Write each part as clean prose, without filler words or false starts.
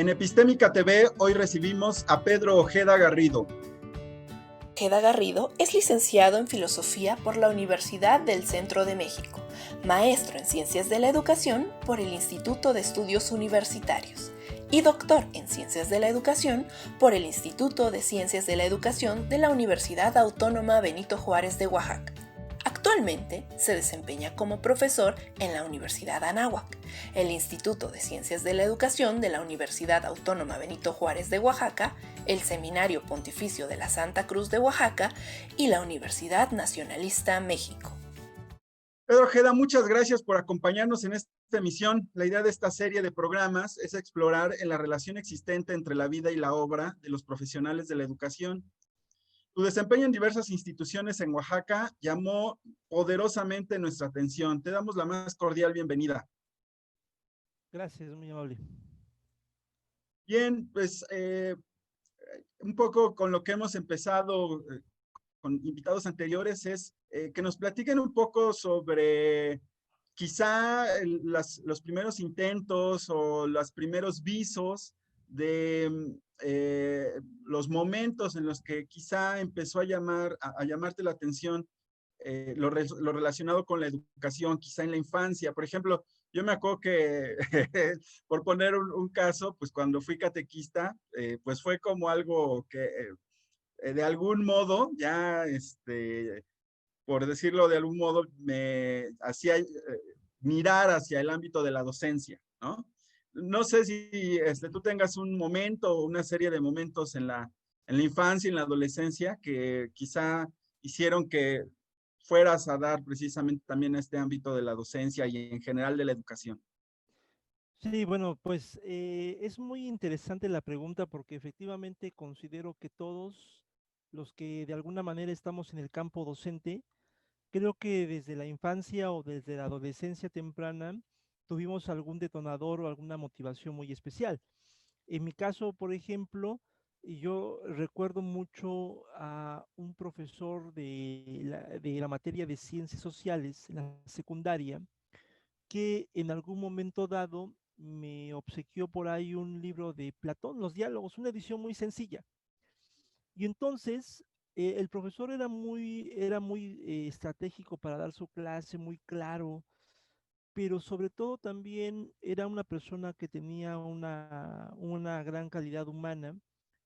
En Epistémica TV hoy recibimos a Pedro Ojeda Garrido. Ojeda Garrido es licenciado en Filosofía por la Universidad del Centro de México, maestro en Ciencias de la Educación por el Instituto de Estudios Universitarios y doctor en Ciencias de la Educación por el Instituto de Ciencias de la Educación de la Universidad Autónoma Benito Juárez de Oaxaca. Actualmente se desempeña como profesor en la Universidad Anáhuac, el Instituto de Ciencias de la Educación de la Universidad Autónoma Benito Juárez de Oaxaca, el Seminario Pontificio de la Santa Cruz de Oaxaca y la Universidad Nacionalista México. Pedro Ojeda, muchas gracias por acompañarnos en esta emisión. La idea de esta serie de programas es explorar en la relación existente entre la vida y la obra de los profesionales de la educación. Tu desempeño en diversas instituciones en Oaxaca llamó poderosamente nuestra atención. Te damos la más cordial bienvenida. Gracias, muy amable. Bien, pues un poco con lo que hemos empezado con invitados anteriores es que nos platiquen un poco sobre quizá los primeros intentos o los primeros visos de los momentos en los que quizá empezó a llamarte la atención lo relacionado con la educación, quizá en la infancia. Por ejemplo, yo me acuerdo que, por poner un caso, pues cuando fui catequista, pues fue como algo que de algún modo, ya, por decirlo de algún modo, me hacía mirar hacia el ámbito de la docencia, ¿no? No sé si tú tengas un momento o una serie de momentos en la infancia y en la adolescencia que quizá hicieron que fueras a dar precisamente también a este ámbito de la docencia y en general de la educación. Sí, bueno, pues es muy interesante la pregunta porque efectivamente considero que todos los que de alguna manera estamos en el campo docente, creo que desde la infancia o desde la adolescencia temprana tuvimos algún detonador o alguna motivación muy especial. En mi caso, por ejemplo, yo recuerdo mucho a un profesor de la materia de ciencias sociales en la secundaria que en algún momento dado me obsequió por ahí un libro de Platón, Los Diálogos, una edición muy sencilla. Y entonces el profesor era muy estratégico para dar su clase, muy claro, pero sobre todo también era una persona que tenía una gran calidad humana.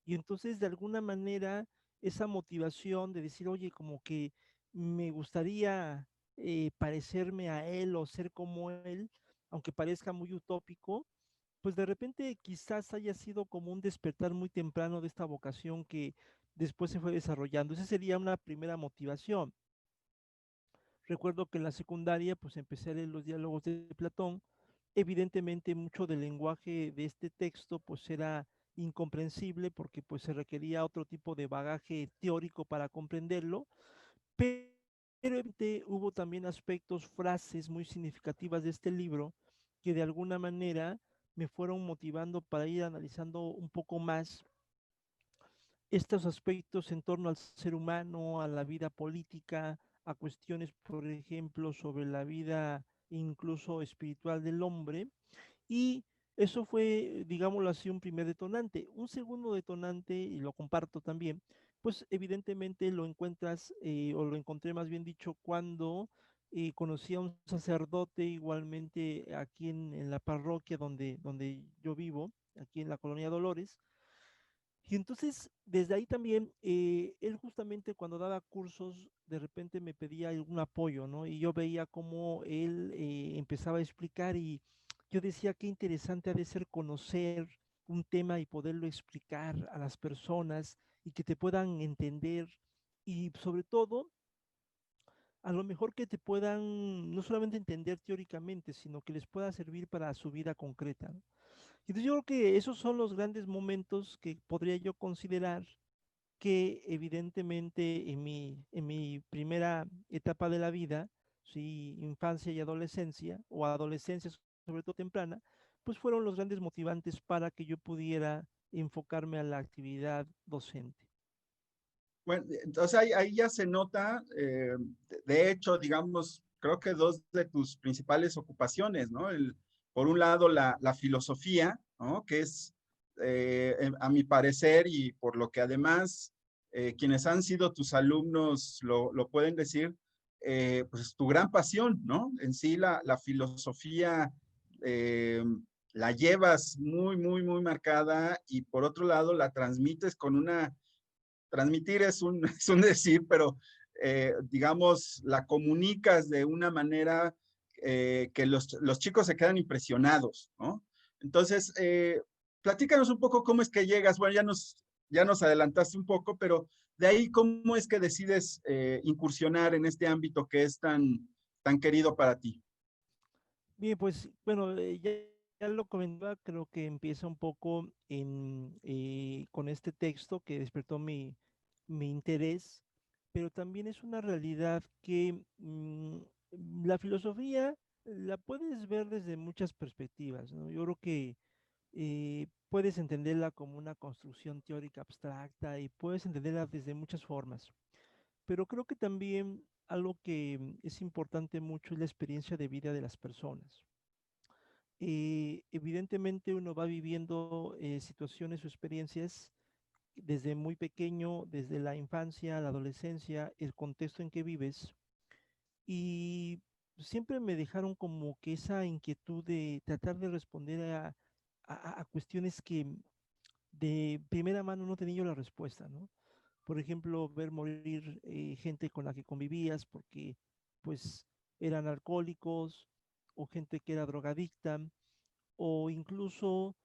Y entonces de alguna manera esa motivación de decir, oye, como que me gustaría parecerme a él o ser como él, aunque parezca muy utópico, pues de repente quizás haya sido como un despertar muy temprano de esta vocación que después se fue desarrollando. Esa sería una primera motivación. Recuerdo que en la secundaria pues empecé a leer los diálogos de Platón. Evidentemente mucho del lenguaje de este texto pues era incomprensible porque pues se requería otro tipo de bagaje teórico para comprenderlo, pero hubo también aspectos, frases muy significativas de este libro que de alguna manera me fueron motivando para ir analizando un poco más estos aspectos en torno al ser humano, a la vida política, a cuestiones, por ejemplo, sobre la vida incluso espiritual del hombre. Y eso fue, digámoslo así, un primer detonante. Un segundo detonante, y lo comparto también, pues evidentemente lo encuentras, o lo encontré más bien dicho, cuando conocí a un sacerdote igualmente aquí en la parroquia donde yo vivo, aquí en la Colonia Dolores, y entonces, desde ahí también, él justamente cuando daba cursos, de repente me pedía algún apoyo, ¿no? Y yo veía cómo él empezaba a explicar y yo decía, qué interesante ha de ser conocer un tema y poderlo explicar a las personas y que te puedan entender y sobre todo, a lo mejor que te puedan no solamente entender teóricamente, sino que les pueda servir para su vida concreta, ¿no? Entonces yo creo que esos son los grandes momentos que podría yo considerar que evidentemente en mi primera etapa de la vida, sí, infancia y adolescencia, o adolescencia sobre todo temprana, pues fueron los grandes motivantes para que yo pudiera enfocarme a la actividad docente. Bueno, entonces ahí ya se nota, de hecho, digamos, creo que dos de tus principales ocupaciones, ¿no? Por un lado, la filosofía, ¿no? Que es a mi parecer y por lo que además quienes han sido tus alumnos lo pueden decir, pues tu gran pasión, ¿no? En sí la filosofía eh, la llevas muy, muy, muy marcada y por otro lado la transmites con una, transmitir es un, es un decir, pero digamos, la comunicas de una manera que los chicos se quedan impresionados, ¿no? Entonces, platícanos un poco cómo es que llegas, bueno, ya nos adelantaste un poco, pero de ahí, ¿cómo es que decides incursionar en este ámbito que es tan, tan querido para ti? Bien, pues bueno, ya lo comentaba, creo que empieza un poco con este texto que despertó mi interés, pero también es una realidad que la filosofía la puedes ver desde muchas perspectivas, ¿no? Yo creo que puedes entenderla como una construcción teórica abstracta y puedes entenderla desde muchas formas, pero creo que también algo que es importante mucho es la experiencia de vida de las personas. Evidentemente uno va viviendo situaciones o experiencias desde muy pequeño, desde la infancia, la adolescencia, el contexto en que vives, y siempre me dejaron como que esa inquietud de tratar de responder a cuestiones que de primera mano no tenía yo la respuesta, ¿no? Por ejemplo, ver morir gente con la que convivías porque pues eran alcohólicos o gente que era drogadicta o incluso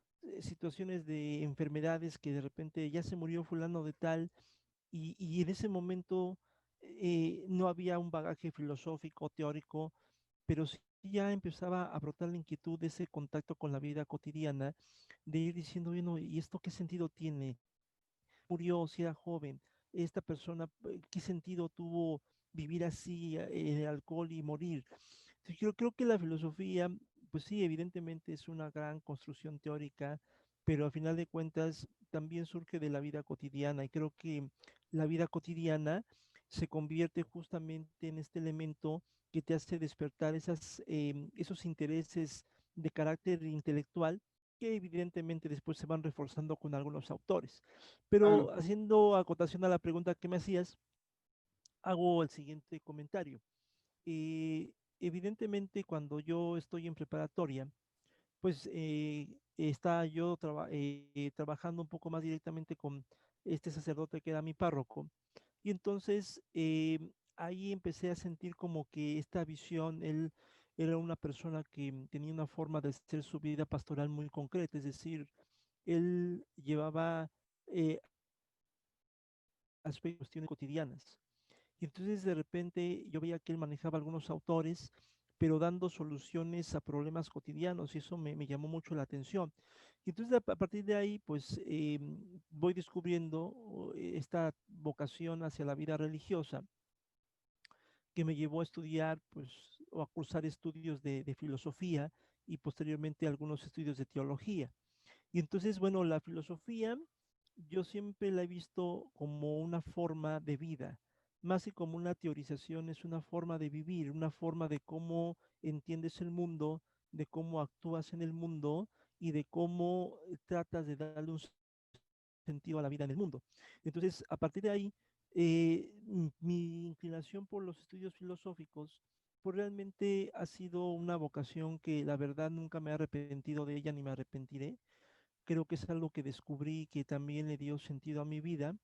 situaciones de enfermedades que de repente ya se murió fulano de tal y en ese momento no había un bagaje filosófico, teórico, pero sí ya empezaba a brotar la inquietud de ese contacto con la vida cotidiana, de ir diciendo, bueno, ¿y esto qué sentido tiene? Murió si era joven, esta persona, ¿qué sentido tuvo vivir así en el alcohol y morir? Entonces, yo creo que la filosofía, pues sí, evidentemente es una gran construcción teórica, pero a final de cuentas también surge de la vida cotidiana y creo que la vida cotidiana se convierte justamente en este elemento que te hace despertar esos intereses de carácter intelectual que evidentemente después se van reforzando con algunos autores. Pero Claro. haciendo acotación a la pregunta que me hacías, hago el siguiente comentario. Evidentemente, cuando yo estoy en preparatoria, pues está yo trabajando un poco más directamente con este sacerdote que era mi párroco. Y entonces ahí empecé a sentir como que esta visión, él era una persona que tenía una forma de hacer su vida pastoral muy concreta, es decir, él llevaba eh, aspectos, cuestiones cotidianas. Y entonces de repente yo veía que él manejaba algunos autores, pero dando soluciones a problemas cotidianos, y eso me llamó mucho la atención. Y entonces a partir de ahí, pues voy descubriendo esta vocación hacia la vida religiosa que me llevó a estudiar, pues, o a cursar estudios de filosofía y posteriormente algunos estudios de teología. Y entonces, bueno, la filosofía yo siempre la he visto como una forma de vida, más que como una teorización, es una forma de vivir, una forma de cómo entiendes el mundo, de cómo actúas en el mundo y de cómo tratas de darle un sentido a la vida en el mundo. Entonces, a partir de ahí, mi inclinación por los estudios filosóficos, pues realmente ha sido una vocación que la verdad nunca me he arrepentido de ella ni me arrepentiré. Creo que es algo que descubrí que también le dio sentido a mi vida.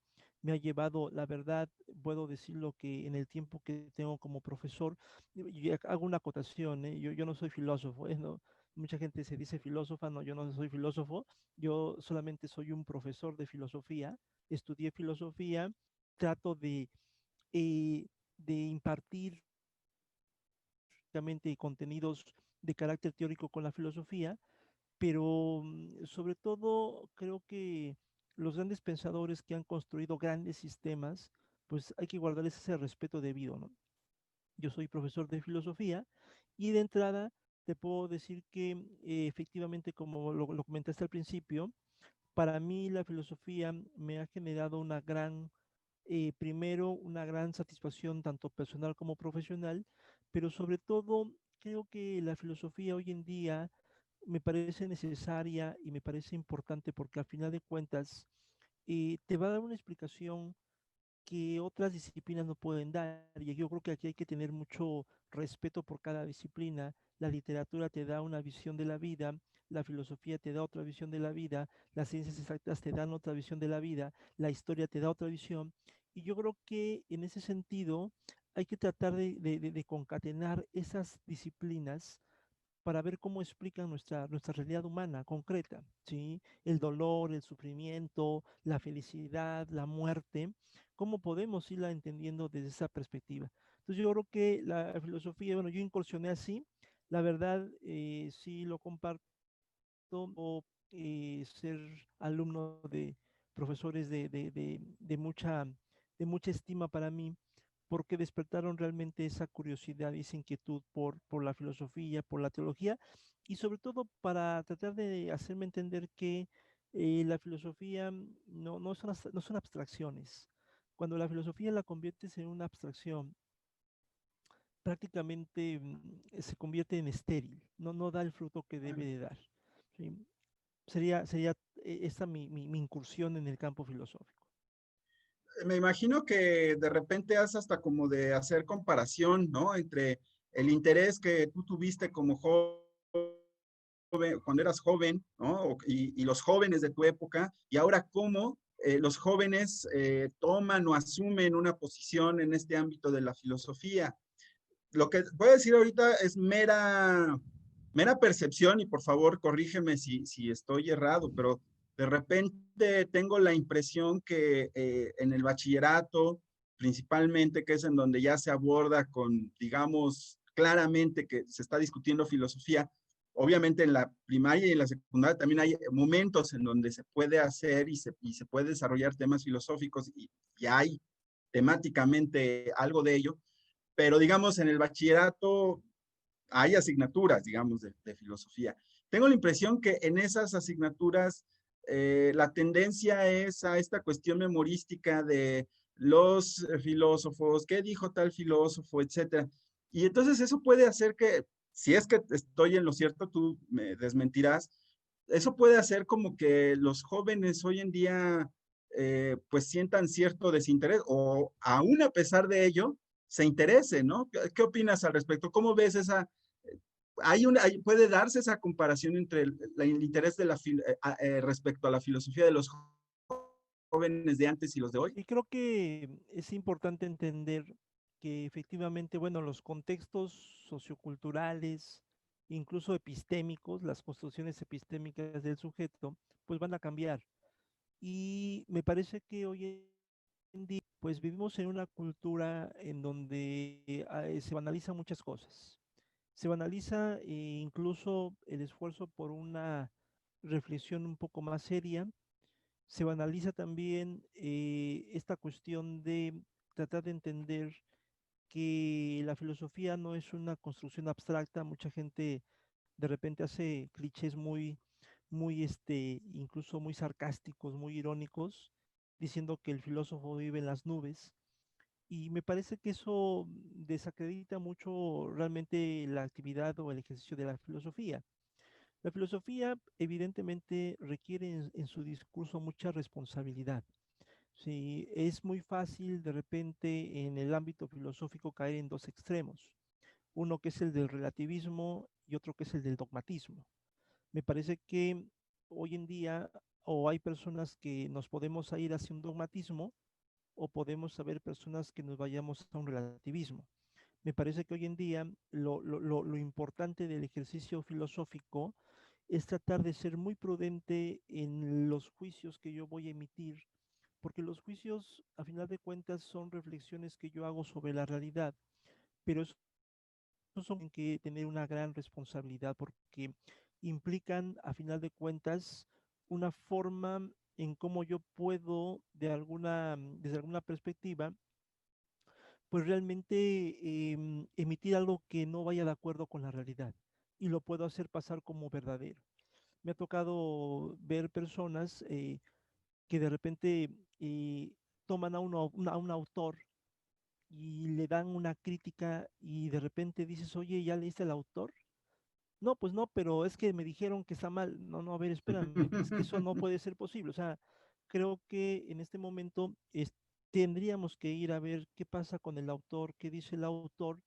Me ha llevado, la verdad, puedo decirlo que en el tiempo que tengo como profesor, y hago una acotación, ¿eh? Yo no soy filósofo, ¿eh? No, mucha gente se dice filósofa, no, yo no soy filósofo, yo solamente soy un profesor de filosofía, estudié filosofía, trato eh, de impartir realmente contenidos de carácter teórico con la filosofía, pero sobre todo creo que los grandes pensadores que han construido grandes sistemas, pues hay que guardarles ese respeto debido, ¿no? Yo soy profesor de filosofía y de entrada te puedo decir que efectivamente, como lo comentaste al principio, para mí la filosofía me ha generado una gran, primero, una gran satisfacción tanto personal como profesional, pero sobre todo creo que la filosofía hoy en día me parece necesaria y me parece importante porque al final de cuentas te va a dar una explicación que otras disciplinas no pueden dar. Y yo creo que aquí hay que tener mucho respeto por cada disciplina. La literatura te da una visión de la vida, la filosofía te da otra visión de la vida, las ciencias exactas te dan otra visión de la vida, la historia te da otra visión. Y yo creo que en ese sentido hay que tratar de concatenar esas disciplinas para ver cómo explican nuestra realidad humana concreta, ¿sí? El dolor, el sufrimiento, la felicidad, la muerte, cómo podemos irla entendiendo desde esa perspectiva. Entonces yo creo que la filosofía, bueno, yo incursioné así, la verdad sí lo comparto, o ser alumno de profesores de mucha estima para mí, porque despertaron realmente esa curiosidad y esa inquietud por la filosofía, por la teología, y sobre todo para tratar de hacerme entender que la filosofía no son abstracciones. Cuando la filosofía la conviertes en una abstracción, prácticamente se convierte en estéril, no da el fruto que debe de dar. ¿Sí? Sería esta mi incursión en el campo filosófico. Me imagino que de repente has hasta como de hacer comparación, ¿no? Entre el interés que tú tuviste como joven, cuando eras joven, ¿no? Y los jóvenes de tu época, y ahora cómo los jóvenes toman o asumen una posición en este ámbito de la filosofía. Lo que voy a decir ahorita es mera percepción y por favor corrígeme si estoy errado, pero de repente tengo la impresión que en el bachillerato, principalmente, que es en donde ya se aborda con, digamos, claramente que se está discutiendo filosofía, obviamente en la primaria y en la secundaria también hay momentos en donde se puede hacer y se puede desarrollar temas filosóficos y hay temáticamente algo de ello, pero digamos en el bachillerato hay asignaturas, digamos, de filosofía. Tengo la impresión que en esas asignaturas la tendencia es a esta cuestión memorística de los filósofos, qué dijo tal filósofo, etcétera. Y entonces eso puede hacer que, si es que estoy en lo cierto, tú me desmentirás, eso puede hacer como que los jóvenes hoy en día pues sientan cierto desinterés o aún a pesar de ello se interese, ¿no? ¿Qué opinas al respecto? ¿Cómo ves esa, puede darse esa comparación entre el interés de respecto a la filosofía de los jóvenes de antes y los de hoy? Y creo que es importante entender que efectivamente, bueno, los contextos socioculturales, incluso epistémicos, las construcciones epistémicas del sujeto, pues van a cambiar. Y me parece que hoy en día, pues vivimos en una cultura en donde se banalizan muchas cosas. Se banaliza incluso el esfuerzo por una reflexión un poco más seria. Se banaliza también esta cuestión de tratar de entender que la filosofía no es una construcción abstracta. Mucha gente de repente hace clichés incluso muy sarcásticos, muy irónicos, diciendo que el filósofo vive en las nubes. Y me parece que eso desacredita mucho realmente la actividad o el ejercicio de la filosofía. La filosofía evidentemente requiere en su discurso mucha responsabilidad. Sí, es muy fácil de repente en el ámbito filosófico caer en dos extremos, uno que es el del relativismo y otro que es el del dogmatismo. Me parece que hoy en día o hay personas que nos podemos ir hacia un dogmatismo o podemos haber personas que nos vayamos a un relativismo. Me parece que hoy en día lo importante del ejercicio filosófico es tratar de ser muy prudente en los juicios que yo voy a emitir, porque los juicios, a final de cuentas, son reflexiones que yo hago sobre la realidad, pero eso son que tener una gran responsabilidad porque implican, a final de cuentas, una forma en cómo yo puedo, desde alguna perspectiva, pues realmente emitir algo que no vaya de acuerdo con la realidad y lo puedo hacer pasar como verdadero. Me ha tocado ver personas que de repente toman a un autor y le dan una crítica y de repente dices, oye, ¿ya leíste al autor? No, pues no, pero es que me dijeron que está mal. No, no, a ver, espérame, es que eso no puede ser posible. O sea, creo que en este momento tendríamos que ir a ver qué pasa con el autor, qué dice el autor,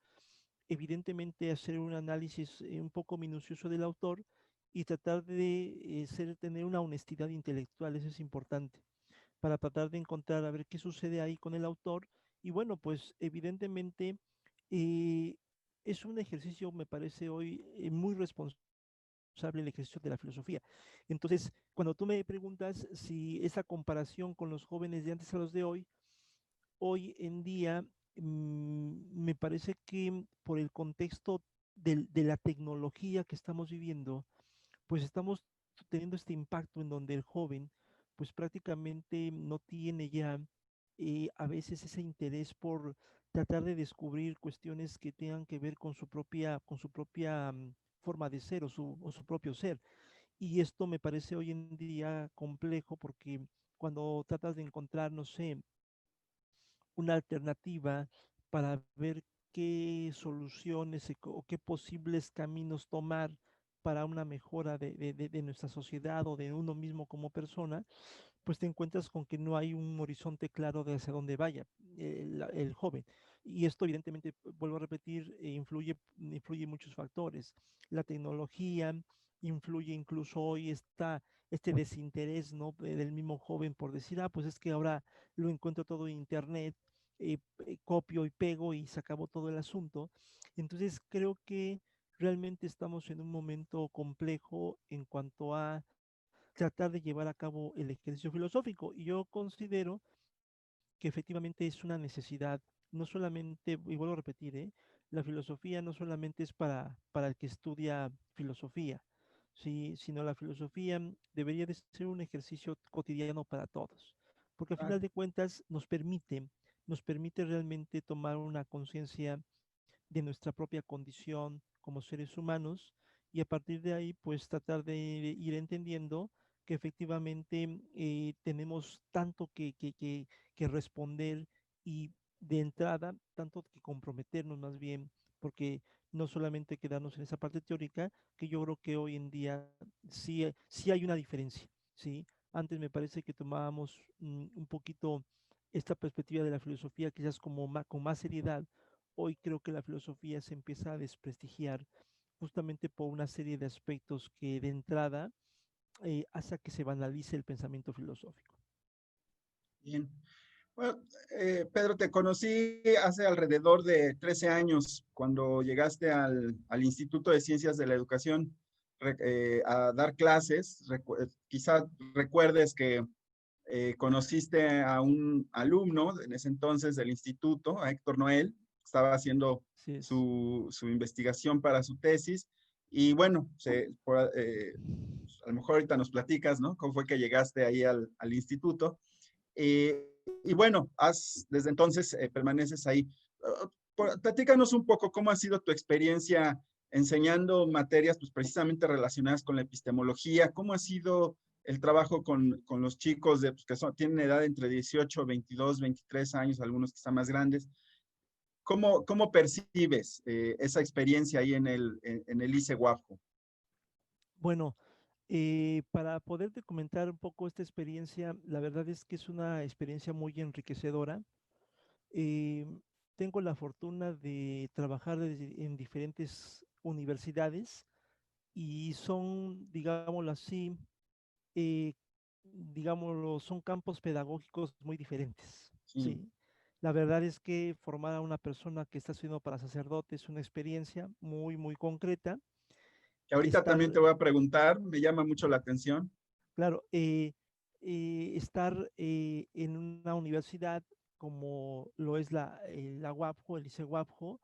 evidentemente hacer un análisis un poco minucioso del autor y tratar de tener una honestidad intelectual, eso es importante, para tratar de encontrar a ver qué sucede ahí con el autor. Y bueno, pues evidentemente eh, es un ejercicio, me parece hoy, muy responsable el ejercicio de la filosofía. Entonces, cuando tú me preguntas si esa comparación con los jóvenes de antes a los de hoy en día me parece que por el contexto de la tecnología que estamos viviendo, pues estamos teniendo este impacto en donde el joven pues prácticamente no tiene ya a veces ese interés por tratar de descubrir cuestiones que tengan que ver con su propia forma de ser o su propio ser. Y esto me parece hoy en día complejo porque cuando tratas de encontrar, no sé, una alternativa para ver qué soluciones o qué posibles caminos tomar para una mejora de nuestra sociedad o de uno mismo como persona, pues te encuentras con que no hay un horizonte claro de hacia dónde vaya el joven. Y esto evidentemente, vuelvo a repetir, influye muchos factores. La tecnología influye incluso hoy este desinterés, ¿no? Del mismo joven por decir, pues es que ahora lo encuentro todo en internet, copio y pego y se acabó todo el asunto. Entonces creo que realmente estamos en un momento complejo en cuanto a tratar de llevar a cabo el ejercicio filosófico. Y yo considero que efectivamente es una necesidad, no solamente, y vuelvo a repetir, la filosofía no solamente es para el que estudia filosofía, ¿sí? Sino la filosofía debería de ser un ejercicio cotidiano para todos, porque al Ah, final de cuentas nos permite realmente tomar una conciencia de nuestra propia condición como seres humanos y a partir de ahí pues tratar de ir entendiendo que efectivamente tenemos tanto que responder y de entrada tanto que comprometernos más bien, porque no solamente quedarnos en esa parte teórica, que yo creo que hoy en día sí hay una diferencia, ¿sí? Antes me parece que tomábamos un poquito esta perspectiva de la filosofía quizás como con más seriedad. Hoy creo que la filosofía se empieza a desprestigiar justamente por una serie de aspectos que de entrada hace que se banalice el pensamiento filosófico. bien. Bueno, Pedro, te conocí hace alrededor de 13 años cuando llegaste al Instituto de Ciencias de la Educación a dar clases. Quizá recuerdes que conociste a un alumno en ese entonces del instituto, a Héctor Noel, estaba haciendo Así es. su investigación para su tesis. Y bueno, a lo mejor ahorita nos platicas, ¿no? ¿Cómo fue que llegaste ahí al instituto? Eh, y bueno, desde entonces permaneces ahí. Platícanos un poco cómo ha sido tu experiencia enseñando materias pues, precisamente relacionadas con la epistemología, cómo ha sido el trabajo con los chicos pues, que tienen edad entre 18, 22, 23 años, algunos que están más grandes. ¿Cómo percibes esa experiencia ahí en el ICE Guapo? Bueno, para poderte comentar un poco esta experiencia, la verdad es que es una experiencia muy enriquecedora. Eh, Tengo la fortuna de trabajar en diferentes universidades y son, digámoslo así, eh, digámoslo, son campos pedagógicos muy diferentes, Sí. ¿sí? La verdad es que formar a una persona que está estudiando para sacerdote es una experiencia muy, muy concreta. Que ahorita Estar, también te voy a preguntar, me llama mucho la atención. claro, estar en una universidad como lo es la UAPJO, el ICE UAPJO,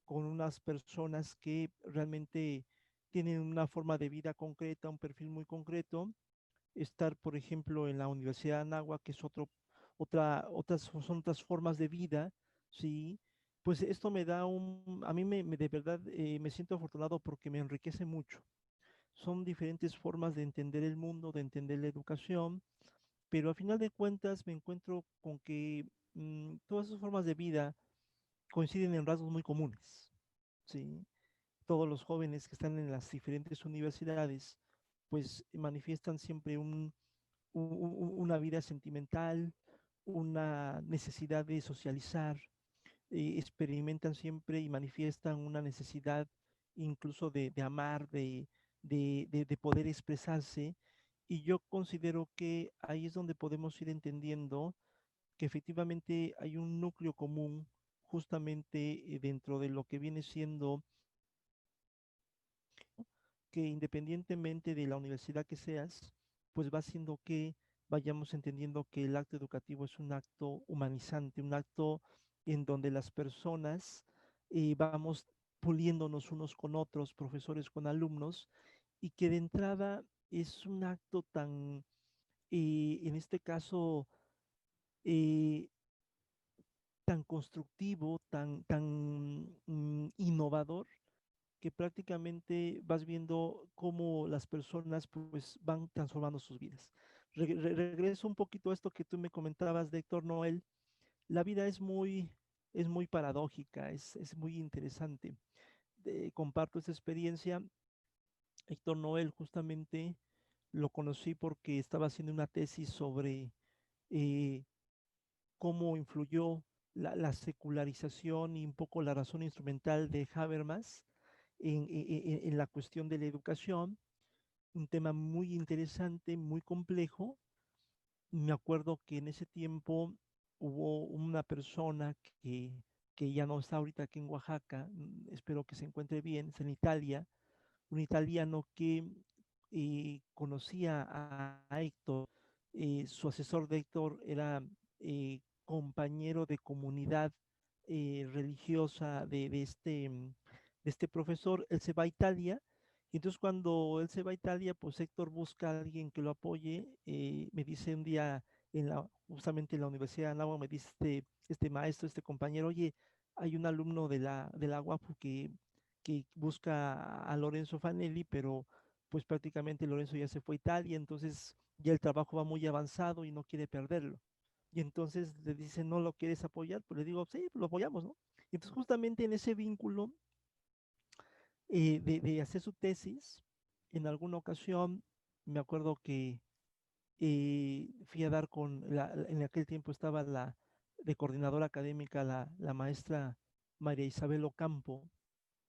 con unas personas que realmente tienen una forma de vida concreta, un perfil muy concreto, estar, por ejemplo, en la Universidad de Anáhuac, que es son otras formas de vida, ¿sí? Pues esto me da a mí de verdad me siento afortunado porque me enriquece mucho. Son diferentes formas de entender el mundo, de entender la educación, pero a final de cuentas me encuentro con que todas esas formas de vida coinciden en rasgos muy comunes, ¿sí? todos los jóvenes que están en las diferentes universidades, pues manifiestan siempre una vida sentimental, una necesidad de socializar, experimentan siempre y manifiestan una necesidad incluso de amar, de poder expresarse. Y yo considero que ahí es donde podemos ir entendiendo que efectivamente hay un núcleo común justamente dentro de lo que viene siendo que independientemente de la universidad que seas, pues va haciendo que vayamos entendiendo que el acto educativo es un acto humanizante, un acto en donde las personas vamos puliéndonos unos con otros, profesores con alumnos, y que de entrada es un acto tan, en este caso, eh, tan constructivo, tan innovador, que prácticamente vas viendo cómo las personas pues van transformando sus vidas. Regreso un poquito a esto que tú me comentabas de Héctor Noel. La vida es muy paradójica, es muy interesante. Comparto esta experiencia. Héctor Noel justamente lo conocí porque estaba haciendo una tesis sobre eh, cómo influyó la secularización y un poco la razón instrumental de Habermas en la cuestión de la educación, un tema muy interesante, muy complejo. Me acuerdo que en ese tiempo hubo una persona que ya no está ahorita aquí en Oaxaca, espero que se encuentre bien, es en Italia, un italiano que conocía a Héctor, su asesor de Héctor era compañero de comunidad religiosa de este profesor. Él se va a Italia, y entonces cuando él se va a Italia, pues Héctor busca a alguien que lo apoye. Me dice un día, justamente en la Universidad de Anáhuac, me dice este maestro, este compañero, oye, hay un alumno de la UAPU que busca a Lorenzo Fanelli, pero pues prácticamente Lorenzo ya se fue a Italia, entonces ya el trabajo va muy avanzado y no quiere perderlo. Y entonces le dice, ¿no lo quieres apoyar? Pues le digo, sí, pues lo apoyamos, ¿no? Y entonces justamente en ese vínculo de hacer su tesis, en alguna ocasión me acuerdo que fui a dar en aquel tiempo estaba de coordinadora académica la maestra María Isabel Ocampo,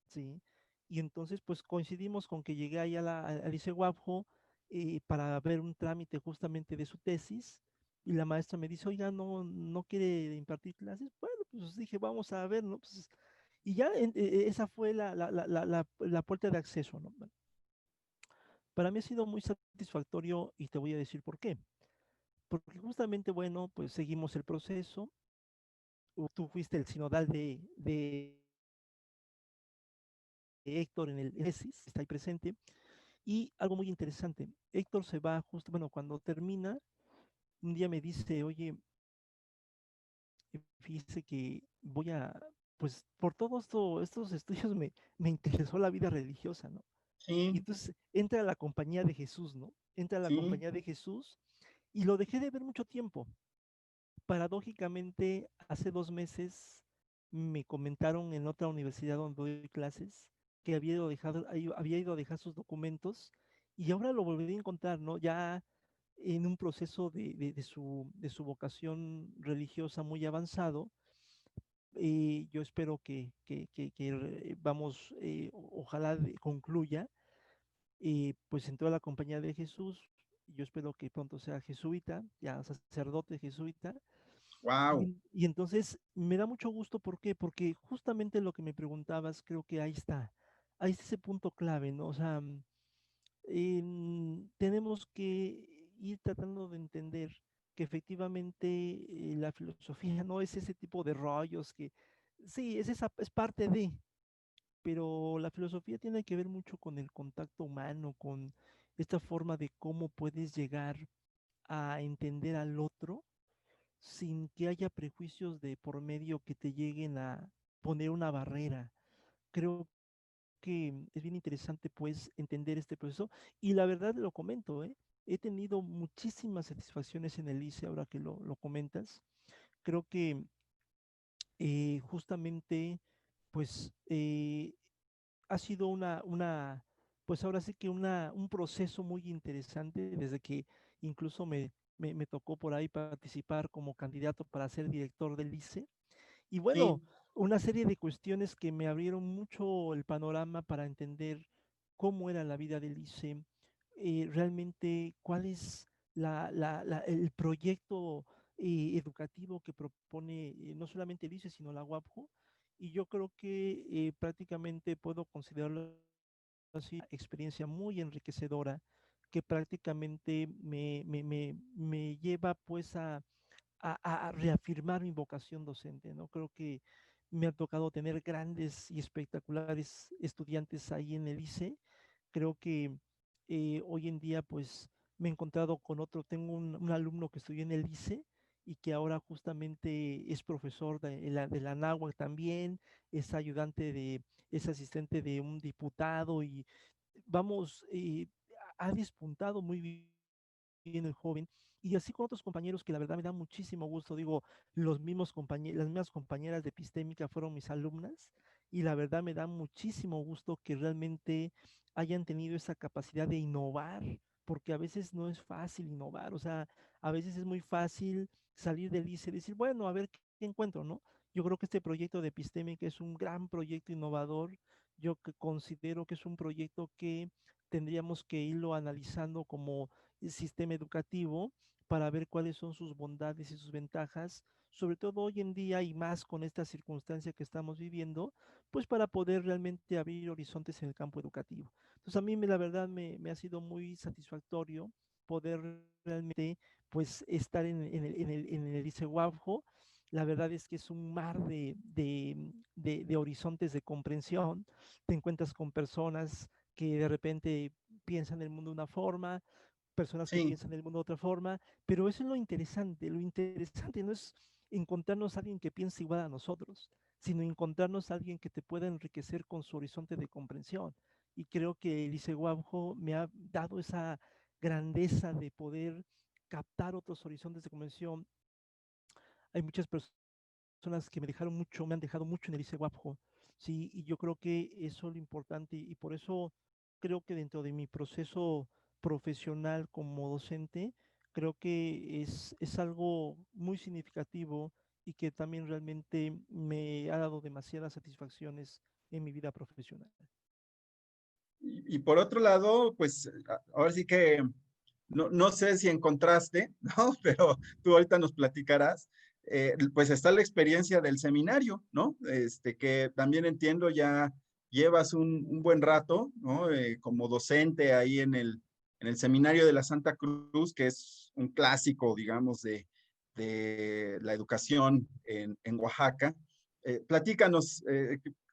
¿sí? Y entonces, pues coincidimos con que llegué ahí al ICEWAPJO para ver un trámite justamente de su tesis, y la maestra me dice, oiga, no quiere impartir clases. Bueno, pues dije, vamos a ver, ¿no? Pues, y ya esa fue la puerta de acceso, ¿no? Bueno, para mí ha sido muy satisfactorio y te voy a decir por qué. Porque justamente, bueno, pues seguimos el proceso. Tú fuiste el sinodal de Héctor en el tesis, está ahí presente. Y algo muy interesante, Héctor se va justo, bueno, cuando termina, un día me dice, oye, fíjese que voy a, pues por todos estos estudios me interesó la vida religiosa, ¿no? Y Sí, entonces entra a la compañía de Jesús, ¿no? Entra a la sí, compañía de Jesús y lo dejé de ver mucho tiempo. Paradójicamente, hace 2 meses me comentaron en otra universidad donde doy clases que había ido a dejar sus documentos, y ahora lo volví a encontrar, ¿no? Ya en un proceso de su vocación religiosa muy avanzado. Yo espero vamos, ojalá concluya, pues entró a la compañía de Jesús. Yo espero que pronto sea jesuita, ya sacerdote jesuita. wow. Y entonces me da mucho gusto, ¿por qué? Porque justamente lo que me preguntabas, creo que ahí está ese punto clave, ¿no? O sea, tenemos que ir tratando de entender que efectivamente la filosofía no es ese tipo de rollos que, sí, es parte de, pero la filosofía tiene que ver mucho con el contacto humano, con esta forma de cómo puedes llegar a entender al otro sin que haya prejuicios de por medio que te lleguen a poner una barrera. Creo que es bien interesante pues entender este proceso, y la verdad lo comento, ¿eh? He tenido muchísimas satisfacciones en el ICE ahora que lo comentas. Creo que justamente pues ha sido pues ahora sí que un proceso muy interesante desde que incluso me tocó por ahí participar como candidato para ser director del ICE. Y bueno, Sí, una serie de cuestiones que me abrieron mucho el panorama para entender cómo era la vida del ICE, realmente cuál es el proyecto educativo que propone no solamente el ICE, sino la UAPJO. Y yo creo que prácticamente puedo considerarlo así, experiencia muy enriquecedora que prácticamente me lleva pues a reafirmar mi vocación docente, ¿no? Creo que me ha tocado tener grandes y espectaculares estudiantes ahí en el ICE. Creo que hoy en día, pues, me he encontrado con tengo un alumno que estudió en el ICE y que ahora justamente es profesor de la náhuatl también, es ayudante es asistente de un diputado y vamos, ha despuntado muy bien el joven, y así con otros compañeros que la verdad me da muchísimo gusto. Digo, las mismas compañeras de epistémica fueron mis alumnas, y la verdad me da muchísimo gusto que realmente hayan tenido esa capacidad de innovar, porque a veces no es fácil innovar. O sea, a veces es muy fácil salir del ICE y decir, bueno, a ver qué encuentro, ¿no? Yo creo que este proyecto de epistémica es un gran proyecto innovador. Yo que considero que es un proyecto que tendríamos que irlo analizando como sistema educativo para ver cuáles son sus bondades y sus ventajas, sobre todo hoy en día y más con esta circunstancia que estamos viviendo, pues para poder realmente abrir horizontes en el campo educativo. Entonces a mí la verdad me ha sido muy satisfactorio poder realmente pues estar en el ICEWAFJO. La verdad es que es un mar de horizontes de comprensión. Te encuentras con personas que de repente piensan el mundo de una forma, personas que sí. piensan el mundo de otra forma, pero eso es lo interesante no es encontrarnos a alguien que piense igual a nosotros, sino encontrarnos a alguien que te pueda enriquecer con su horizonte de comprensión. Y creo que el Guabjo me ha dado esa grandeza de poder captar otros horizontes de comprensión. Hay muchas personas que me han dejado mucho en el ICEWAPJO, sí, y yo creo que eso es lo importante, y por eso creo que dentro de mi proceso profesional como docente, creo que es algo muy significativo y que también realmente me ha dado demasiadas satisfacciones en mi vida profesional. Y por otro lado, pues ahora sí que no sé si encontraste, ¿no? Pero tú ahorita nos platicarás. Pues está la experiencia del seminario, ¿no? Que también entiendo ya llevas un buen rato, ¿no? Como docente ahí en el seminario de la Santa Cruz, que es un clásico, digamos, de la educación en Oaxaca. Platícanos,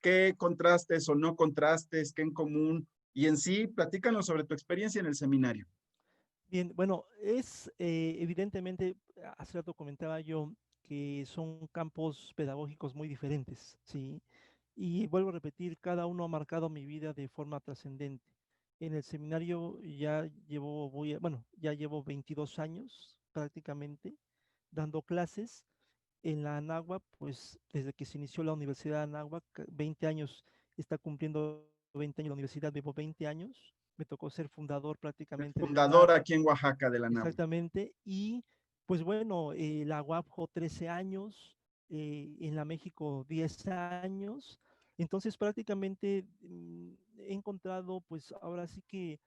¿qué contrastes o no contrastes, qué en común? Y en sí, platícanos sobre tu experiencia en el seminario. Bien, bueno, es evidentemente, hace rato comentaba yo que son campos pedagógicos muy diferentes, ¿sí? Y vuelvo a repetir, cada uno ha marcado mi vida de forma trascendente. En el seminario ya llevo 22 años prácticamente dando clases. En la Anáhuac, pues desde que se inició la Universidad de Anáhuac, 20 años, está cumpliendo 20 años la universidad, llevo 20 años. Me tocó ser fundador Es prácticamente de la fundador UAP, aquí en Oaxaca de la NAWA. exactamente. Y pues bueno, la UAPJO 13 años, en la México 10 años. Entonces prácticamente he encontrado, pues ahora sí que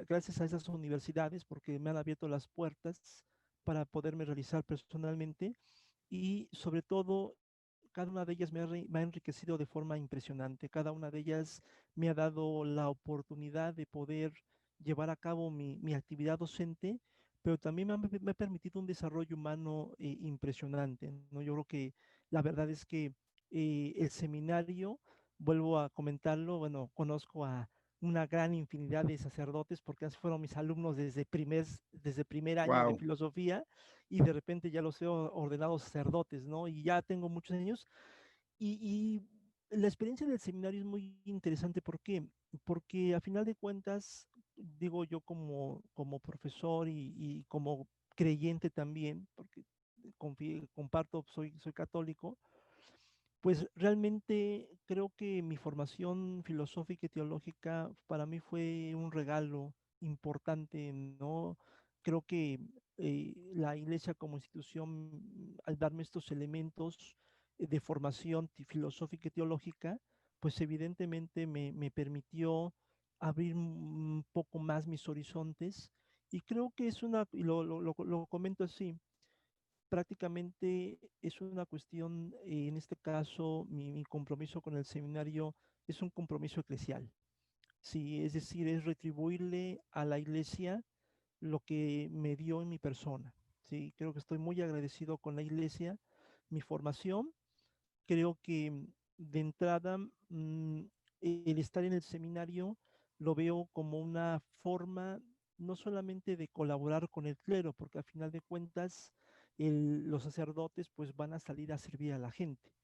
gracias a esas universidades, porque me han abierto las puertas para poderme realizar personalmente, y sobre todo cada una de ellas me ha enriquecido de forma impresionante. Cada una de ellas me ha dado la oportunidad de poder llevar a cabo mi actividad docente, pero también me ha permitido un desarrollo humano impresionante, ¿no? Yo creo que la verdad es que el seminario, vuelvo a comentarlo, bueno, conozco a una gran infinidad de sacerdotes porque fueron mis alumnos desde primer año de Wow. filosofía, y de repente ya los he ordenado sacerdotes, ¿no? Y ya tengo muchos años, y la experiencia del seminario es muy interesante. ¿Por qué? Porque a final de cuentas, digo yo como profesor y como creyente también, porque comparto, soy católico, Pues realmente creo que mi formación filosófica y teológica para mí fue un regalo importante, ¿no? Creo que la iglesia como institución, al darme estos elementos de formación filosófica y teológica, pues evidentemente me permitió abrir un poco más mis horizontes y creo que es una, y lo comento así, prácticamente es una cuestión, en este caso, mi compromiso con el seminario es un compromiso eclesial. Sí, es decir, es retribuirle a la iglesia lo que me dio en mi persona. Sí, creo que estoy muy agradecido con la iglesia, mi formación. Creo que de entrada, el estar en el seminario lo veo como una forma no solamente de colaborar con el clero, porque al final de cuentas los sacerdotes pues van a salir a servir a la gente.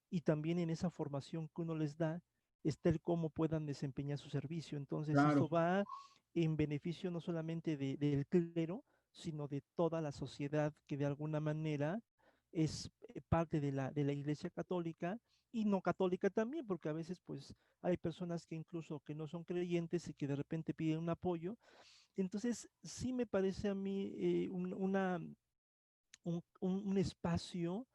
Y también en esa formación que uno les da está el cómo puedan desempeñar su servicio. Entonces esto Claro, va en beneficio no solamente del clero, sino de toda la sociedad que de alguna manera es parte de la Iglesia Católica y no católica también, porque a veces pues hay personas que incluso que no son creyentes y que de repente piden un apoyo. Entonces sí me parece a mí un espacio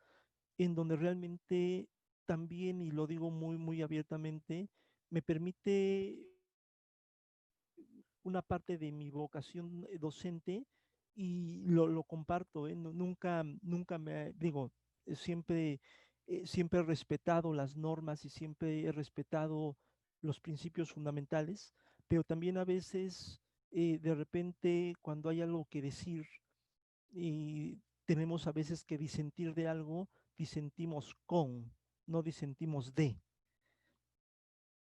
en donde realmente también, y lo digo muy, muy abiertamente, me permite una parte de mi vocación docente y lo comparto, ¿eh? Nunca, nunca digo, siempre, siempre he respetado las normas y siempre he respetado los principios fundamentales, pero también a veces, de repente, cuando hay algo que decir y tenemos a veces que disentir de algo, disentimos con, no disentimos de.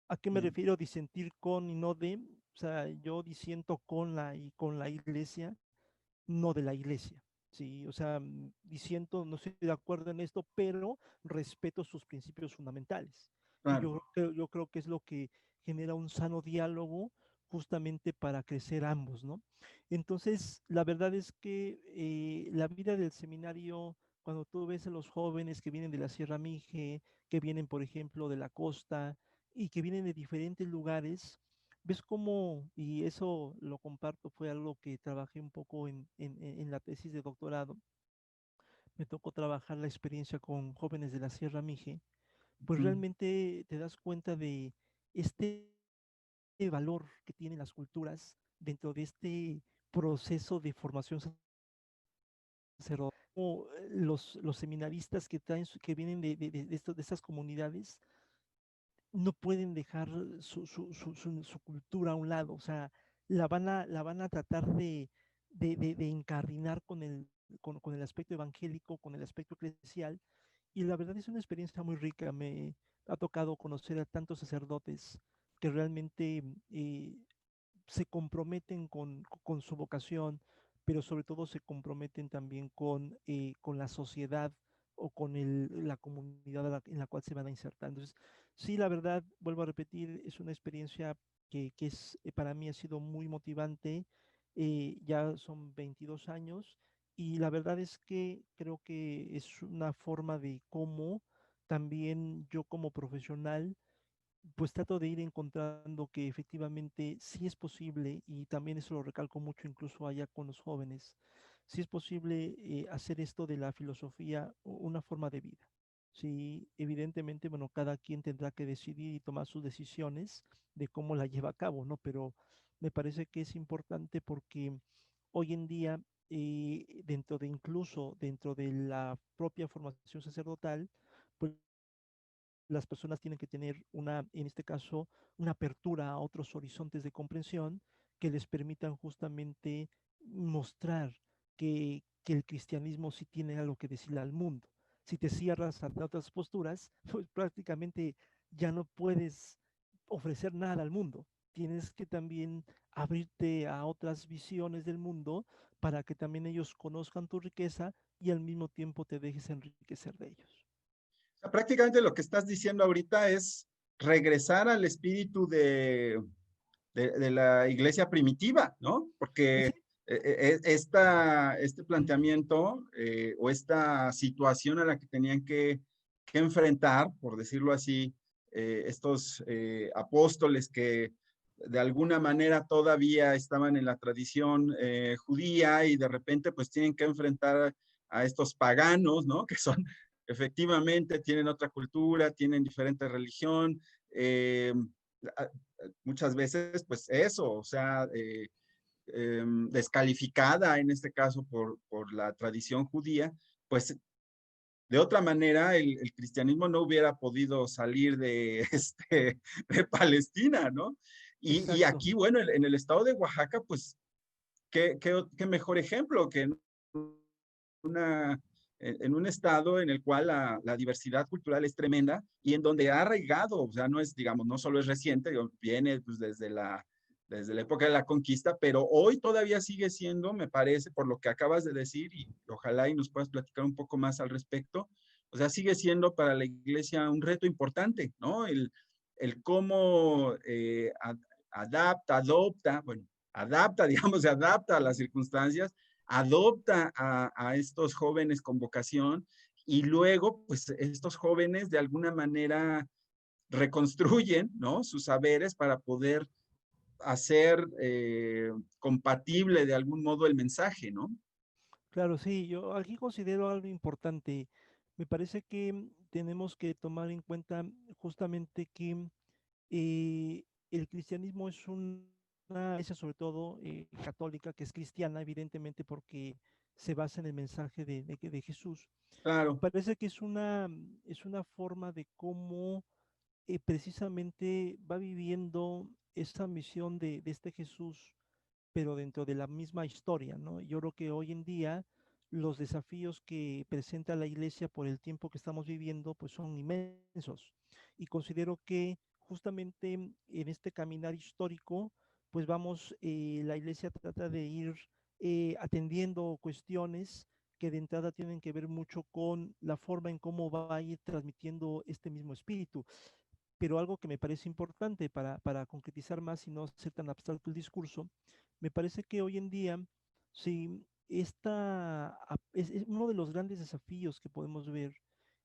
¿A qué me sí, refiero disentir con y no de? O sea, yo disiento con con la iglesia, no de la iglesia. Sí, o sea, disiento, no estoy de acuerdo en esto, pero respeto sus principios fundamentales. Y claro. yo creo que es lo que genera un sano diálogo justamente para crecer ambos, ¿no? Entonces, la verdad es que la vida del seminario, cuando tú ves a los jóvenes que vienen de la Sierra Mije, que vienen, por ejemplo, de la costa y que vienen de diferentes lugares, ves cómo, y eso lo comparto, fue algo que trabajé un poco en la tesis de doctorado, me tocó trabajar la experiencia con jóvenes de la Sierra Mije, pues Ujú. realmente te das cuenta de este valor que tienen las culturas dentro de este proceso de formación sacerdotal. Como los seminaristas que traen, que vienen de estas comunidades, no pueden dejar su cultura a un lado, o sea, la van a tratar de encardinar con el aspecto evangélico, con el aspecto eclesial, y la verdad es una experiencia muy rica. Me ha tocado conocer a tantos sacerdotes que realmente se comprometen con su vocación, pero sobre todo se comprometen también con la sociedad o con la comunidad en la cual se van a insertar. Entonces, sí, la verdad, vuelvo a repetir, es una experiencia que es, para mí ha sido muy motivante. Ya son 22 años y la verdad es que creo que es una forma de cómo también yo como profesional pues trato de ir encontrando que efectivamente sí es posible, y también eso lo recalco mucho incluso allá con los jóvenes, sí es posible hacer esto de la filosofía una forma de vida. Sí, evidentemente, bueno, cada quien tendrá que decidir y tomar sus decisiones de cómo la lleva a cabo, ¿no? Pero me parece que es importante porque hoy en día, dentro de incluso dentro de la propia formación sacerdotal, pues las personas tienen que tener una, en este caso, una apertura a otros horizontes de comprensión que les permitan justamente mostrar que el cristianismo sí tiene algo que decirle al mundo. Si te cierras a otras posturas, pues prácticamente ya no puedes ofrecer nada al mundo. Tienes que también abrirte a otras visiones del mundo para que también ellos conozcan tu riqueza y al mismo tiempo te dejes enriquecer de ellos. Sea, prácticamente lo que estás diciendo ahorita es regresar al espíritu de la iglesia primitiva, ¿no? Porque Sí, este planteamiento o esta situación a la que tenían que que enfrentar, por decirlo así, estos apóstoles que de alguna manera todavía estaban en la tradición judía y de repente pues tienen que enfrentar a estos paganos, ¿no? Que son, efectivamente, tienen otra cultura, tienen diferente religión, eh, muchas veces pues eso, o sea, descalificada en este caso por la tradición judía, pues de otra manera el cristianismo no hubiera podido salir de, de Palestina, ¿no? Y Exacto. aquí, bueno, en el estado de Oaxaca, pues, qué mejor ejemplo que en, una, en un estado en el cual la diversidad cultural es tremenda y en donde ha arraigado, o sea, no es, digamos, no solo es reciente, viene pues, desde la época de la conquista, pero hoy todavía sigue siendo, me parece, por lo que acabas de decir, y ojalá y nos puedas platicar un poco más al respecto, o sea, sigue siendo para la iglesia un reto importante, ¿no? El cómo adapta, adopta, bueno, adapta, digamos, se adapta a las circunstancias, adopta a estos jóvenes con vocación y luego, pues, estos jóvenes de alguna manera reconstruyen, ¿no? Sus saberes para poder hacer compatible de algún modo el mensaje, ¿no? Claro, sí, yo aquí considero algo importante. Me parece que tenemos que tomar en cuenta justamente que el cristianismo es una iglesia, sobre todo católica, que es cristiana, evidentemente, porque se basa en el mensaje de Jesús. Me Claro, parece que es una forma de cómo precisamente va viviendo esa misión de este Jesús, pero dentro de la misma historia, ¿no? Yo creo que hoy en día los desafíos que presenta la iglesia por el tiempo que estamos viviendo, pues son inmensos. Y considero que justamente en este caminar histórico, pues vamos, la iglesia trata de ir atendiendo cuestiones que de entrada tienen que ver mucho con la forma en cómo va a ir transmitiendo este mismo espíritu. Pero algo que me parece importante para concretizar más y no ser tan abstracto el discurso, me parece que hoy en día, sí, es uno de los grandes desafíos que podemos ver,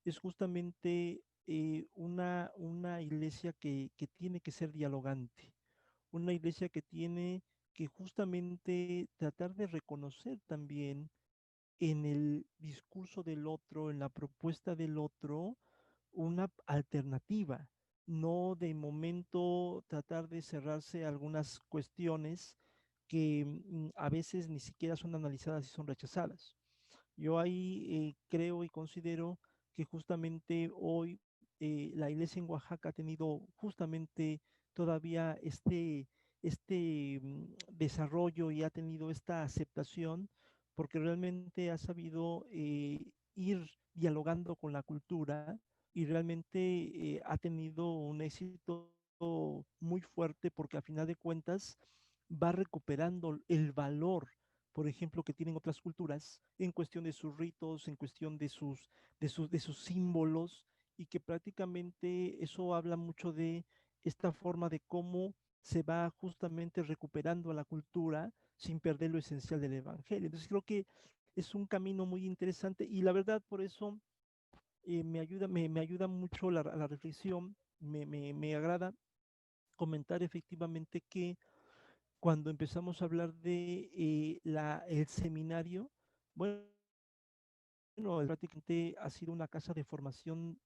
es justamente una iglesia que tiene que ser dialogante, una iglesia que tiene que justamente tratar de reconocer también en el discurso del otro, en la propuesta del otro, una alternativa, no de momento tratar de cerrarse a algunas cuestiones que a veces ni siquiera son analizadas y son rechazadas. Yo ahí creo y considero que justamente hoy la iglesia en Oaxaca ha tenido justamente todavía desarrollo y ha tenido esta aceptación porque realmente ha sabido ir dialogando con la cultura y realmente ha tenido un éxito muy fuerte porque a final de cuentas va recuperando el valor, por ejemplo, que tienen otras culturas en cuestión de sus ritos, en cuestión de sus símbolos, y que prácticamente eso habla mucho de esta forma de cómo se va justamente recuperando a la cultura sin perder lo esencial del evangelio. Entonces creo que es un camino muy interesante y la verdad por eso me ayuda mucho la reflexión, me agrada comentar efectivamente que cuando empezamos a hablar de el seminario, bueno, prácticamente ha sido una casa de formación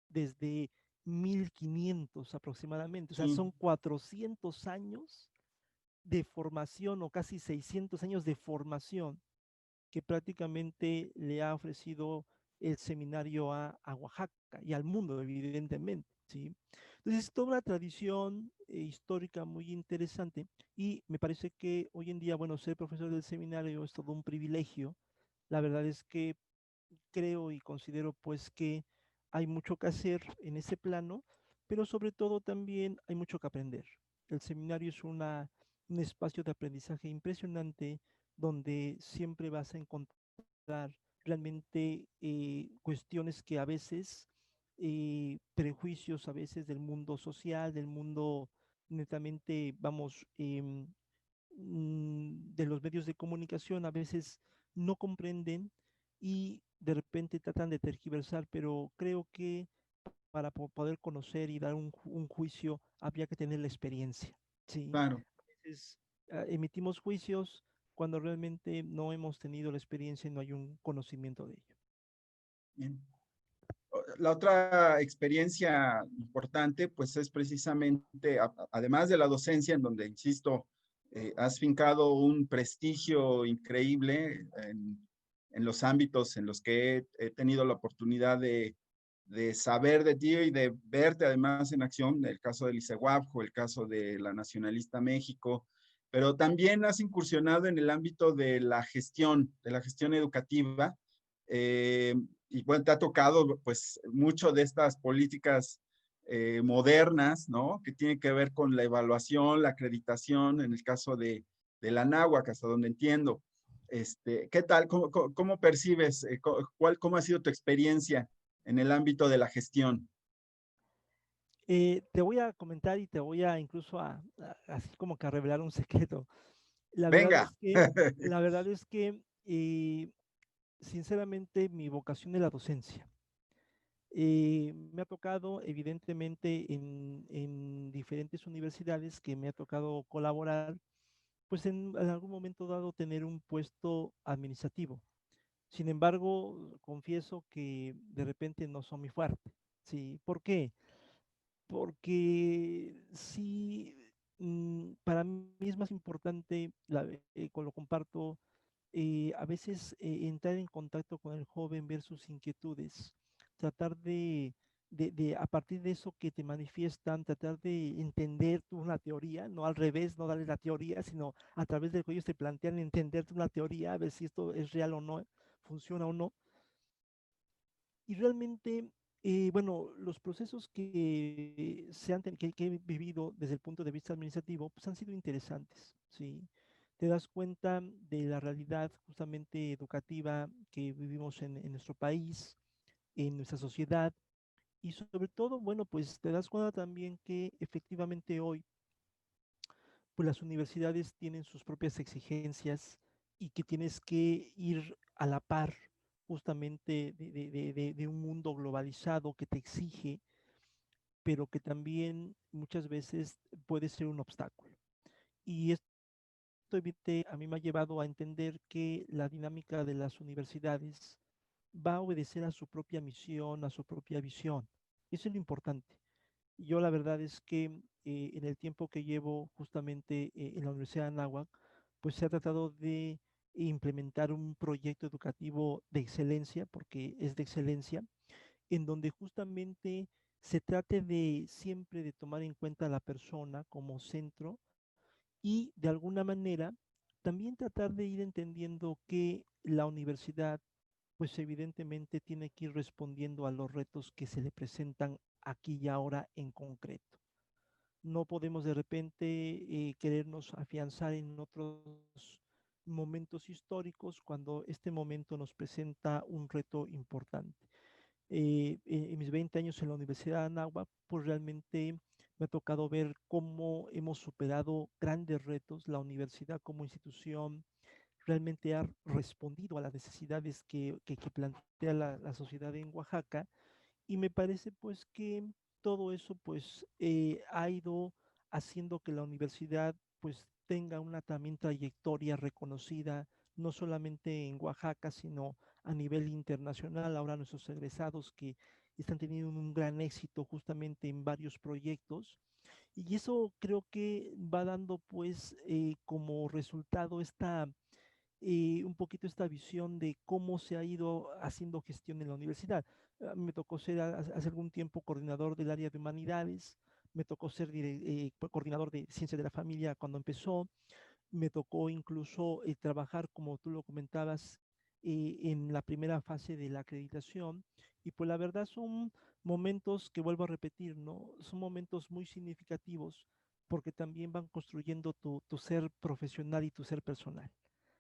desde 1500 aproximadamente, o sea, sí, son 400 años de formación o casi 600 años de formación que prácticamente le ha ofrecido el seminario a Oaxaca y al mundo, evidentemente, ¿sí? Entonces, es toda una tradición histórica muy interesante y me parece que hoy en día, bueno, ser profesor del seminario es todo un privilegio. La verdad es que creo y considero pues que hay mucho que hacer en ese plano, pero sobre todo también hay mucho que aprender. El seminario es un espacio de aprendizaje impresionante donde siempre vas a encontrar realmente cuestiones que a veces, prejuicios a veces del mundo social, del mundo netamente, vamos, de los medios de comunicación, a veces no comprenden y de repente tratan de tergiversar, pero creo que para poder conocer y dar un juicio había que tener la experiencia, ¿sí? Claro. A veces emitimos juicios cuando realmente no hemos tenido la experiencia y no hay un conocimiento de ello. Bien. La otra experiencia importante, pues es precisamente, además de la docencia, en donde, insisto, has fincado un prestigio increíble en los ámbitos en los que he tenido la oportunidad de saber de ti y de verte además en acción, el caso del ICEWAPJO, el caso de la Nacionalista México, pero también has incursionado en el ámbito de la gestión educativa. Eh, y bueno, te ha tocado pues mucho de estas políticas modernas, ¿no? Que tienen que ver con la evaluación, la acreditación, en el caso de la náhuatl, hasta donde entiendo. ¿Qué tal? ¿Cómo percibes? ¿Cómo ha sido tu experiencia en el ámbito de la gestión? Te voy a comentar y te voy a incluso así como que a revelar un secreto. La verdad Venga. es que, la verdad es que sinceramente mi vocación es la docencia. Me ha tocado, evidentemente, en diferentes universidades que me ha tocado colaborar, pues en algún momento dado tener un puesto administrativo. Sin embargo, confieso que de repente no son mi fuerte. ¿Sí? ¿Por qué? Porque sí, para mí es más importante, lo comparto, a veces entrar en contacto con el joven, ver sus inquietudes, tratar a partir de eso que te manifiestan, tratar de entender tú una teoría, no al revés, no darle la teoría, sino a través de lo que ellos te plantean, entender una teoría, a ver si esto es real o no, funciona o no. Y realmente, bueno, los procesos que he vivido desde el punto de vista administrativo, pues han sido interesantes, ¿sí? Te das cuenta de la realidad justamente educativa que vivimos en nuestro país, en nuestra sociedad, y sobre todo, bueno, pues te das cuenta también que efectivamente hoy, pues las universidades tienen sus propias exigencias y que tienes que ir a la par justamente de un mundo globalizado que te exige, pero que también muchas veces puede ser un obstáculo. Y esto a mí me ha llevado a entender que la dinámica de las universidades va a obedecer a su propia misión, a su propia visión. Eso es lo importante. Yo la verdad es que en el tiempo que llevo justamente en la Universidad de Anáhuac, pues se ha tratado de implementar un proyecto educativo de excelencia, porque es de excelencia, en donde justamente se trate de siempre de tomar en cuenta a la persona como centro y de alguna manera también tratar de ir entendiendo que la universidad pues evidentemente tiene que ir respondiendo a los retos que se le presentan aquí y ahora en concreto. No podemos de repente querernos afianzar en otros momentos históricos cuando este momento nos presenta un reto importante. En mis 20 años en la Universidad de Anáhuac, pues realmente me ha tocado ver cómo hemos superado grandes retos. La universidad como institución realmente ha respondido a las necesidades que plantea la sociedad en Oaxaca y me parece pues que todo eso pues ha ido haciendo que la universidad pues tenga una también trayectoria reconocida no solamente en Oaxaca sino a nivel internacional. Ahora nuestros egresados que están teniendo un gran éxito justamente en varios proyectos y eso creo que va dando pues como resultado un poquito esta visión de cómo se ha ido haciendo gestión en la universidad. Me tocó ser hace algún tiempo coordinador del área de humanidades, me tocó ser coordinador de ciencia de la familia cuando empezó, me tocó incluso trabajar, como tú lo comentabas, en la primera fase de la acreditación. Y pues la verdad son momentos que vuelvo a repetir, ¿no? Son momentos muy significativos porque también van construyendo tu ser profesional y tu ser personal.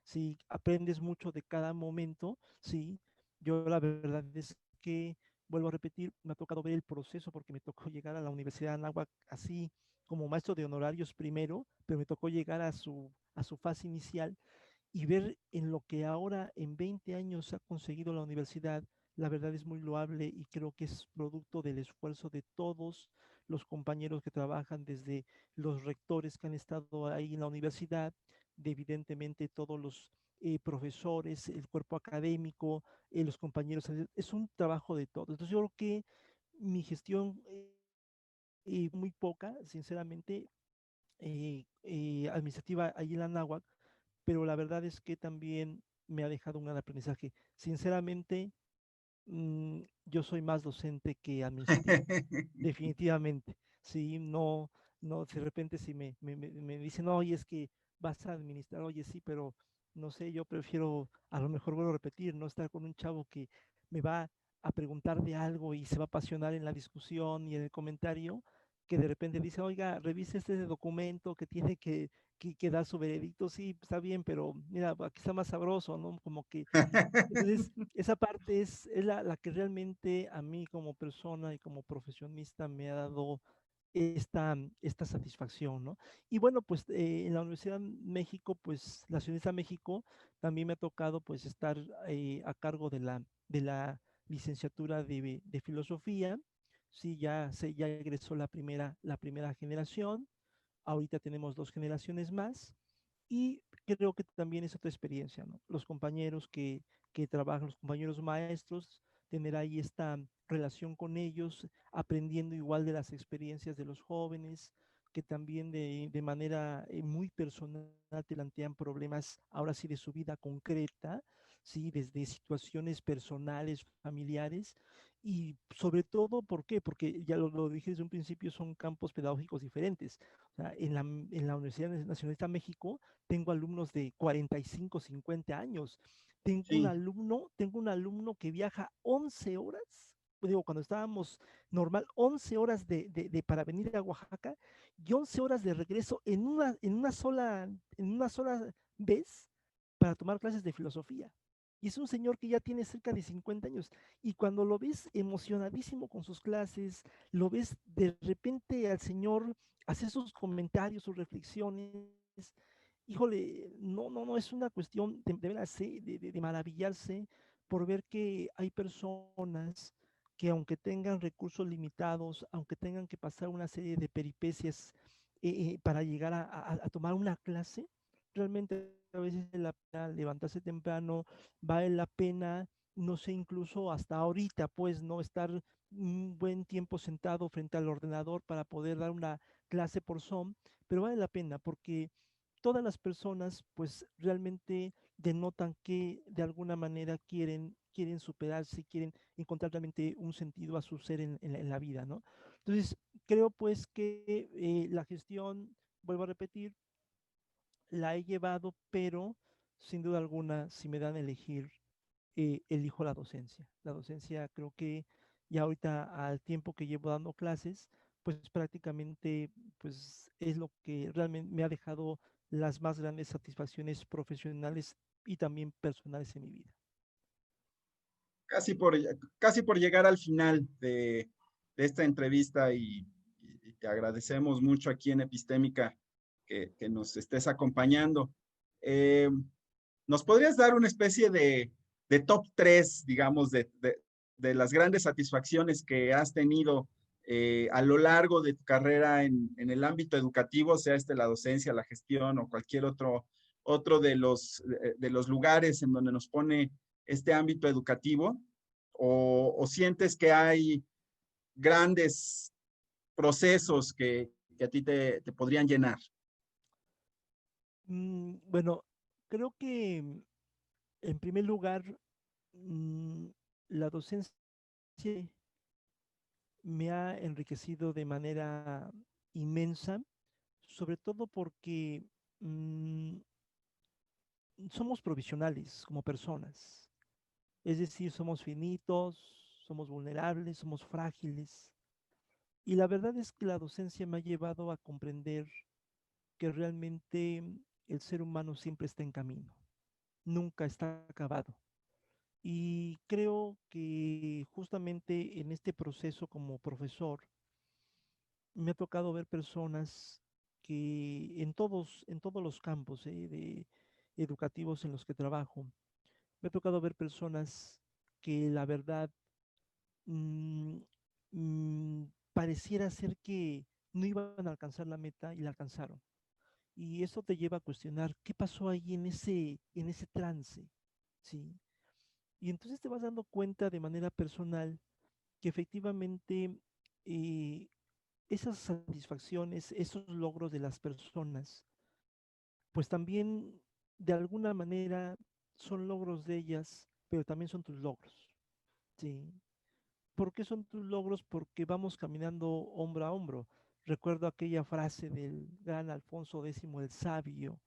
Sí, aprendes mucho de cada momento, sí. Yo la verdad es que, vuelvo a repetir, me ha tocado ver el proceso porque me tocó llegar a la Universidad de Anáhuac así como maestro de honorarios primero, pero me tocó llegar a su fase inicial y ver en lo que ahora en 20 años ha conseguido la universidad, la verdad es muy loable y creo que es producto del esfuerzo de todos los compañeros que trabajan, desde los rectores que han estado ahí en la universidad, de evidentemente todos los profesores, el cuerpo académico, los compañeros. Es un trabajo de todos. Entonces yo creo que mi gestión, muy poca, sinceramente, administrativa ahí en la náhuatl, pero la verdad es que también me ha dejado un gran aprendizaje. Sinceramente, yo soy más docente que administrativo, definitivamente. Sí, no, no, de repente si me dicen, oye, es que vas a administrar, oye, sí, pero no sé, yo prefiero, a lo mejor vuelvo a repetir, no estar con un chavo que me va a preguntar de algo y se va a apasionar en la discusión y en el comentario, que de repente dice, oiga, revise este documento que tiene que dar su veredicto, sí, está bien, pero mira, aquí está más sabroso, ¿no? Como que entonces, esa parte es la que realmente a mí como persona y como profesionista me ha dado esta satisfacción, ¿no? Y bueno, pues en la Universidad de México, pues la Universidad de México también me ha tocado pues estar a cargo de la licenciatura de filosofía. Sí, ya egresó la primera generación. Ahorita tenemos dos generaciones más y creo que también es otra experiencia, ¿no? Los compañeros que trabajan, los compañeros maestros, tener ahí esta relación con ellos, aprendiendo igual de las experiencias de los jóvenes, que también de manera muy personal te plantean problemas, ahora sí, de su vida concreta, sí, desde situaciones personales, familiares, y sobre todo, ¿por qué? Porque ya lo dije desde un principio, son campos pedagógicos diferentes. O sea, en la Universidad Nacionalista de México tengo alumnos de 45, 50 años. Sí, Tengo un alumno que viaja 11 horas, digo, cuando estábamos normal, 11 horas para venir a Oaxaca y 11 horas de regreso en una sola vez para tomar clases de filosofía. Y es un señor que ya tiene cerca de 50 años. Y cuando lo ves emocionadísimo con sus clases, lo ves de repente al señor hacer sus comentarios, sus reflexiones, híjole, no, no, no, es una cuestión de veras, de maravillarse por ver que hay personas que aunque tengan recursos limitados, aunque tengan que pasar una serie de peripecias para llegar a tomar una clase, realmente a veces vale la pena levantarse temprano, vale la pena, no sé, incluso hasta ahorita, pues, no estar un buen tiempo sentado frente al ordenador para poder dar una clase por Zoom, pero vale la pena porque todas las personas pues realmente denotan que de alguna manera quieren superarse, quieren encontrar realmente un sentido a su ser en la vida, ¿no? Entonces, creo pues que la gestión, vuelvo a repetir, la he llevado, pero sin duda alguna, si me dan a elegir, elijo la docencia. La docencia creo que ya ahorita al tiempo que llevo dando clases, pues prácticamente pues es lo que realmente me ha dejado las más grandes satisfacciones profesionales y también personales en mi vida. casi por, casi por llegar al final de esta entrevista y te agradecemos mucho aquí en Epistémica que nos estés acompañando. Eh, ¿Nos podrías dar una especie de top 3, digamos, de las grandes satisfacciones que has tenido a lo largo de tu carrera en el ámbito educativo, sea este la docencia, la gestión o cualquier otro de los lugares en donde nos pone este ámbito educativo? O sientes que hay grandes procesos que a ti te podrían llenar? Bueno, creo que en primer lugar, mm, la docencia me ha enriquecido de manera inmensa, sobre todo porque mm, somos provisionales como personas. Es decir, somos finitos, somos vulnerables, somos frágiles. Y la verdad es que la docencia me ha llevado a comprender que realmente el ser humano siempre está en camino, nunca está acabado. Y creo que justamente en este proceso como profesor me ha tocado ver personas que en todos los campos, educativos en los que trabajo, me ha tocado ver personas que la verdad mm, pareciera ser que no iban a alcanzar la meta y la alcanzaron. Y eso te lleva a cuestionar qué pasó ahí en ese trance, ¿sí? Y entonces te vas dando cuenta de manera personal que efectivamente eh, esas satisfacciones, esos logros de las personas, pues también de alguna manera son logros de ellas, pero también son tus logros, ¿sí? ¿Por qué son tus logros? Porque vamos caminando hombro a hombro. Recuerdo aquella frase del gran Alfonso X el Sabio,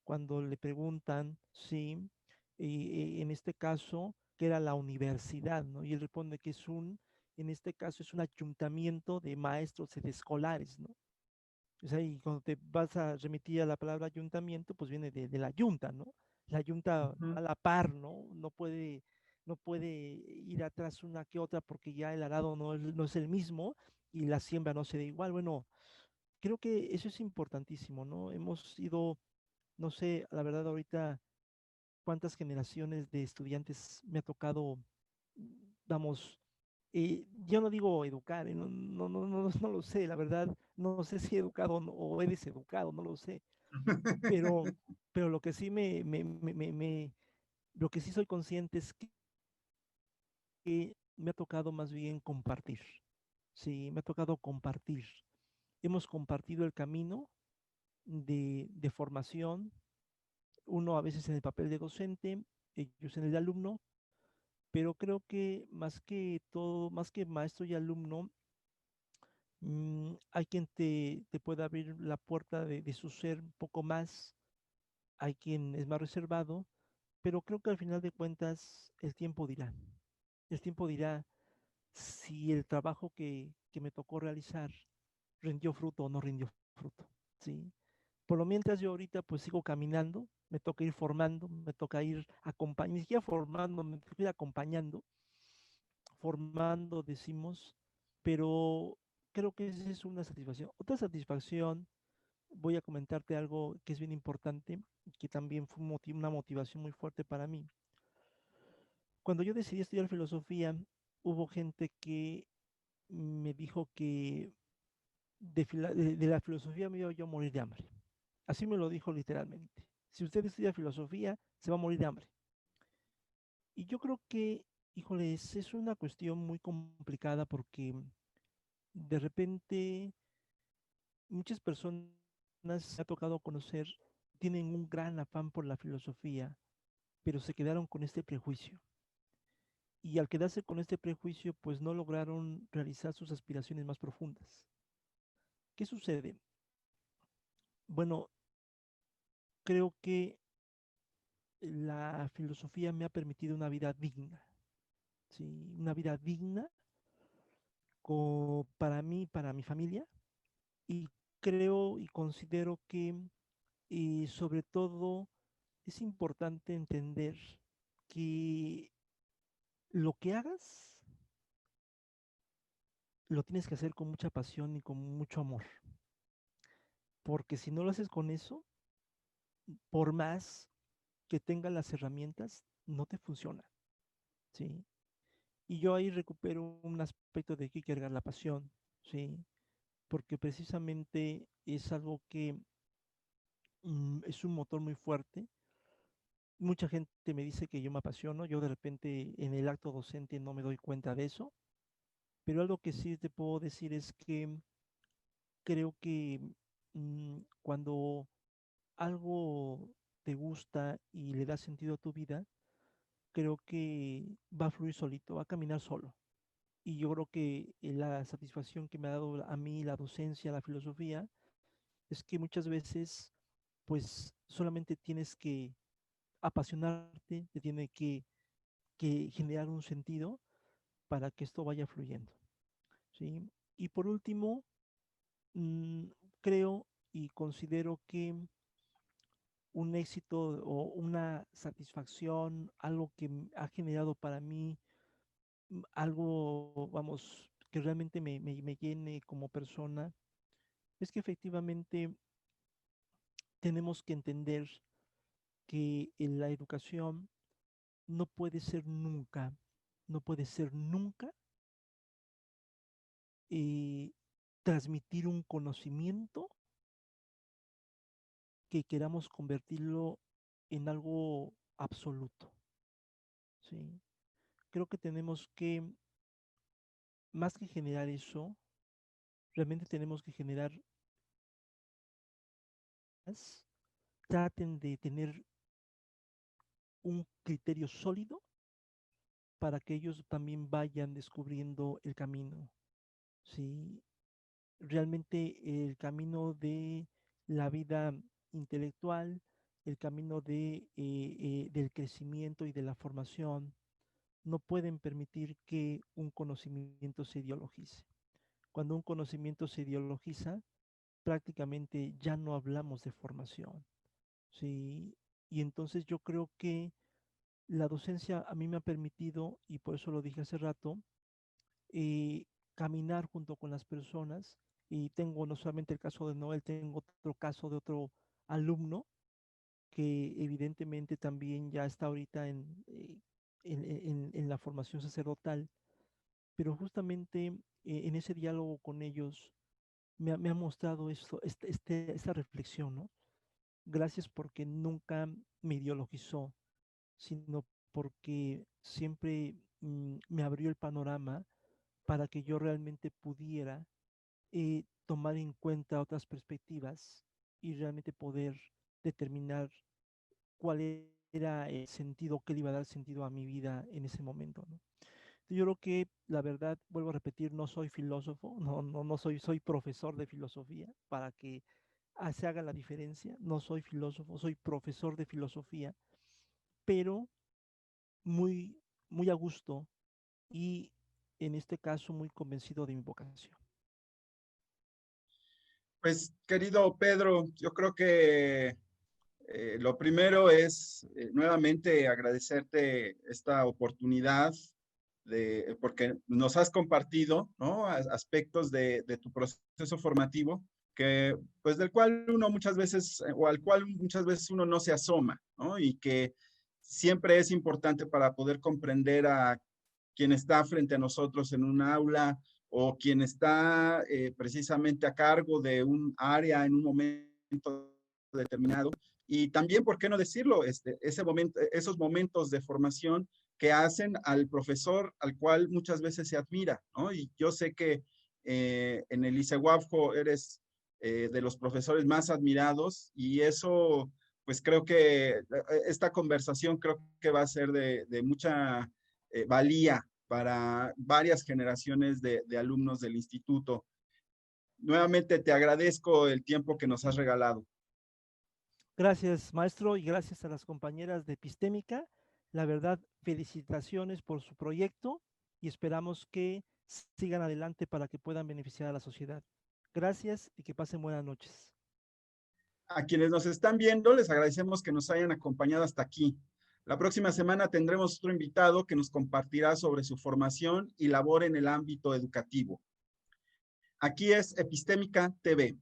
cuando le preguntan, sí, en este caso, que era la universidad, ¿no? Y él responde que en este caso, es un ayuntamiento de maestros y de escolares, ¿no? O sea, y cuando te vas a remitir a la palabra ayuntamiento, pues viene de la yunta, ¿no? La yunta Ujú. a la par, ¿no? No puede ir atrás una que otra porque ya el arado no es el mismo y la siembra no se da igual. Bueno, creo que eso es importantísimo, ¿no? Hemos ido, no sé, la verdad ahorita cuántas generaciones de estudiantes me ha tocado, vamos, yo no digo educar, no lo sé, la verdad, no sé si he educado o he deseducado, no lo sé, pero, pero lo que sí lo que sí soy consciente es que me ha tocado más bien compartir, sí, me ha tocado compartir. Hemos compartido el camino de formación, uno a veces en el papel de docente, ellos en el de alumno, pero creo que más que todo, más que maestro y alumno, hay quien te puede abrir la puerta de su ser un poco más, hay quien es más reservado, pero creo que al final de cuentas el tiempo dirá si el trabajo que me tocó realizar rindió fruto o no rindió fruto, ¿sí? Por lo mientras yo ahorita pues sigo caminando, me toca ir formando, me toca ir acompañando, ni siquiera formando, me toca ir acompañando, formando, decimos, pero creo que esa es una satisfacción. Otra satisfacción, voy a comentarte algo que es bien importante, que también fue una motivación muy fuerte para mí. Cuando yo decidí estudiar filosofía, hubo gente que me dijo que de la filosofía me iba yo a morir de hambre. Así me lo dijo literalmente. Si usted estudia filosofía, se va a morir de hambre. Y yo creo que, híjole, es una cuestión muy complicada porque de repente muchas personas me ha tocado conocer, tienen un gran afán por la filosofía, pero se quedaron con este prejuicio. Y al quedarse con este prejuicio, pues no lograron realizar sus aspiraciones más profundas. ¿Qué sucede? Bueno, creo que la filosofía me ha permitido una vida digna, ¿sí? Una vida digna para mí, para mi familia, y creo y considero que sobre todo es importante entender que lo que hagas lo tienes que hacer con mucha pasión y con mucho amor, porque si no lo haces con eso, por más que tengas las herramientas, no te funciona, ¿sí? Y yo ahí recupero un aspecto de Kierkegaard, la pasión, ¿sí? Porque precisamente es algo que es un motor muy fuerte. Mucha gente me dice que yo me apasiono, yo de repente en el acto docente no me doy cuenta de eso, pero algo que sí te puedo decir es que creo que cuando algo te gusta y le da sentido a tu vida, creo que va a fluir solito, va a caminar solo. Y yo creo que la satisfacción que me ha dado a mí la docencia, la filosofía, es que muchas veces pues solamente tienes que apasionarte, te tiene que generar un sentido para que esto vaya fluyendo, ¿sí? Y por último, mm, creo y considero que un éxito o una satisfacción, algo que ha generado para mí algo, vamos, que realmente me llene como persona, es que efectivamente tenemos que entender que en la educación no puede ser nunca, no puede ser nunca eh, transmitir un conocimiento que queramos convertirlo en algo absoluto, ¿sí? Creo que tenemos que, más que generar eso, realmente tenemos que generar, más, traten de tener un criterio sólido para que ellos también vayan descubriendo el camino, ¿sí? Realmente el camino de la vida intelectual, el camino del crecimiento y de la formación, no pueden permitir que un conocimiento se ideologice. Cuando un conocimiento se ideologiza, prácticamente ya no hablamos de formación, ¿sí? Y entonces yo creo que la docencia a mí me ha permitido, y por eso lo dije hace rato, eh, caminar junto con las personas. Y tengo no solamente el caso de Noel, tengo otro caso de otro alumno que evidentemente también ya está ahorita en la formación sacerdotal, pero justamente en ese diálogo con ellos me ha mostrado esto, esta reflexión, ¿no? Gracias porque nunca me ideologizó, sino porque siempre me abrió el panorama para que yo realmente pudiera tomar en cuenta otras perspectivas y realmente poder determinar cuál era el sentido, qué le iba a dar sentido a mi vida en ese momento, ¿no? Yo creo que la verdad, vuelvo a repetir, no soy filósofo, no soy profesor de filosofía, para que se haga la diferencia. No soy filósofo, soy profesor de filosofía, pero muy, muy a gusto y en este caso muy convencido de mi vocación. Pues, querido Pedro, yo creo que lo primero es nuevamente agradecerte esta oportunidad porque nos has compartido, ¿no? Aspectos de tu proceso formativo que, pues, del cual uno muchas veces, o al cual muchas veces uno no se asoma, ¿no? Y que siempre es importante para poder comprender a quien está frente a nosotros en un aula o quien está precisamente a cargo de un área en un momento determinado. Y también, ¿por qué no decirlo? Ese momento, esos momentos de formación que hacen al profesor al cual muchas veces se admira, ¿no? Y yo sé que en el ICEWAFJO eres de los profesores más admirados y eso, pues creo que esta conversación creo que va a ser de mucha valía para varias generaciones de alumnos del instituto. Nuevamente te agradezco el tiempo que nos has regalado. Gracias, maestro, y gracias a las compañeras de Epistémica. La verdad, felicitaciones por su proyecto y esperamos que sigan adelante para que puedan beneficiar a la sociedad. Gracias y que pasen buenas noches. A quienes nos están viendo, les agradecemos que nos hayan acompañado hasta aquí. La próxima semana tendremos otro invitado que nos compartirá sobre su formación y labor en el ámbito educativo. Aquí es Epistémica TV.